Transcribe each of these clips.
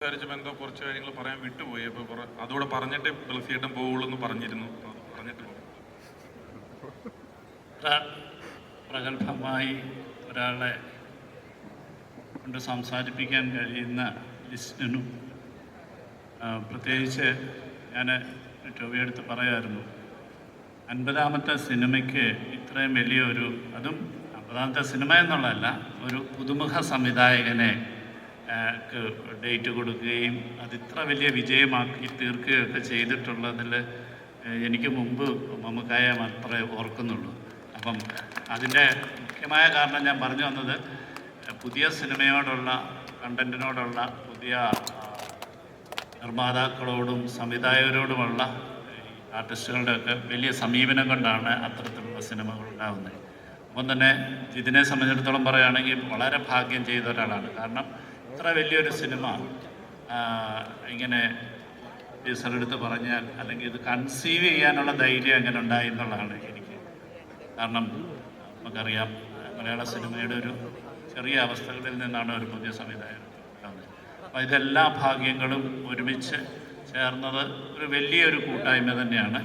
സംസാരിച്ചപ്പോൾ എന്തോ കുറച്ച് കാര്യങ്ങൾ പറയാൻ വിട്ടുപോയി. അപ്പോൾ അതുകൂടെ പറഞ്ഞിട്ട് ബ്ലസ്സിയേട്ടൻ പോവുള്ളൂ എന്ന് പറഞ്ഞിരുന്നു. പറഞ്ഞിട്ട് പ്രഗത്ഭമായി ഒരാളെ കൊണ്ട് സംസാരിപ്പിക്കാൻ കഴിയുന്ന ലിസ്റ്റിനും പ്രത്യേകിച്ച് ഞാൻ ടോവിയെടുത്ത് പറയായിരുന്നു, 50-ാമത്തെ സിനിമയ്ക്ക് ഇത്രയും വലിയൊരു, അതും 50-ാമത്തെ സിനിമ എന്നുള്ളതല്ല, ഒരു പുതുമുഖ സംവിധായകനെ ഡേറ്റ് കൊടുക്കുകയും അതിത്ര വലിയ വിജയമാക്കി തീർക്കുകയൊക്കെ ചെയ്തിട്ടുള്ളതിൽ എനിക്ക് മുമ്പ് മമ്മൂക്കായെ മാത്രമേ ഓർക്കുന്നുള്ളൂ. അപ്പം അതിൻ്റെ മുഖ്യമായ കാരണം ഞാൻ പറഞ്ഞു വന്നത്, പുതിയ സിനിമയോടുള്ള കണ്ടൻറ്റിനോടുള്ള പുതിയ നിർമ്മാതാക്കളോടും സംവിധായകരോടുമുള്ള ആർട്ടിസ്റ്റുകളുടെയൊക്കെ വലിയ സമീപനം കൊണ്ടാണ് അത്തരത്തിലുള്ള സിനിമകൾ ഉണ്ടാകുന്നത്. അപ്പം തന്നെ ഇതിനെ സംബന്ധിച്ചിടത്തോളം പറയുകയാണെങ്കിൽ വളരെ ഭാഗ്യം ചെയ്ത ഒരാളാണ്. കാരണം ഇത്ര വലിയൊരു സിനിമ ഇങ്ങനെ ടീച്ചറെടുത്ത് പറഞ്ഞാൽ, അല്ലെങ്കിൽ ഇത് കൺസീവ് ചെയ്യാനുള്ള ധൈര്യം എങ്ങനെ ഉണ്ടായി എന്നുള്ളതാണ് എനിക്ക്. കാരണം നമുക്കറിയാം, മലയാള സിനിമയുടെ ഒരു ചെറിയ അവസ്ഥകളിൽ നിന്നാണ് ഒരു പുതിയ സംവിധായകൻ ഉണ്ടാകുന്നത്. അപ്പോൾ ഇതെല്ലാ ഭാഗ്യങ്ങളും ഒരുമിച്ച് ചേർന്നത് ഒരു വലിയൊരു കൂട്ടായ്മ തന്നെയാണ്.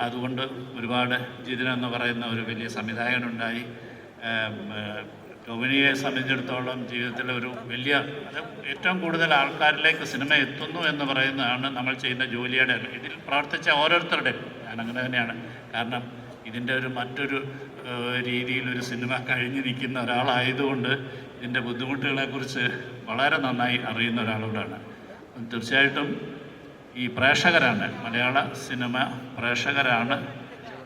അതുകൊണ്ട് ഒരുപാട് ജിതിൻ എന്ന് പറയുന്ന ഒരു വലിയ സംവിധായകനുണ്ടായി. ടോവിനിയെ സംബന്ധിച്ചിടത്തോളം ജീവിതത്തിൽ ഒരു വലിയ, ഏറ്റവും കൂടുതൽ ആൾക്കാരിലേക്ക് സിനിമ എത്തുന്നു എന്ന് പറയുന്നതാണ് നമ്മൾ ചെയ്യുന്ന ജോലിയുടെ. ഇതിൽ പ്രവർത്തിച്ച ഓരോരുത്തരുടെയും, ഞാനങ്ങനെ തന്നെയാണ്. കാരണം ഇതിൻ്റെ ഒരു മറ്റൊരു രീതിയിലൊരു സിനിമ കഴിഞ്ഞ് നിൽക്കുന്ന ഒരാളായതുകൊണ്ട് ഇതിൻ്റെ ബുദ്ധിമുട്ടുകളെക്കുറിച്ച് വളരെ നന്നായി അറിയുന്ന ഒരാളോടാണ്. തീർച്ചയായിട്ടും ഈ പ്രേക്ഷകരാണ്, മലയാള സിനിമ പ്രേക്ഷകരാണ്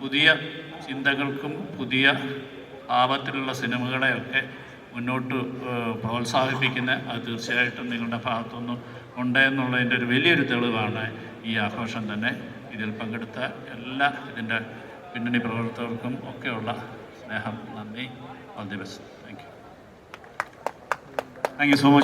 പുതിയ ചിന്തകൾക്കും പുതിയ ഭാവത്തിലുള്ള സിനിമകളെയൊക്കെ മുന്നോട്ട് പ്രോത്സാഹിപ്പിക്കുന്നത്. അത് തീർച്ചയായിട്ടും നിങ്ങളുടെ ഭാഗത്തുനിന്ന് ഉണ്ട് എന്നുള്ളതിൻ്റെ ഒരു വലിയൊരു തെളിവാണ് ഈ ആഘോഷം തന്നെ. ഇതിൽ പങ്കെടുത്ത എല്ലാ ഇതിൻ്റെ പിന്നണി പ്രവർത്തകർക്കും ഒക്കെയുള്ള സ്നേഹം, നന്ദി, all the best. Thank you so much.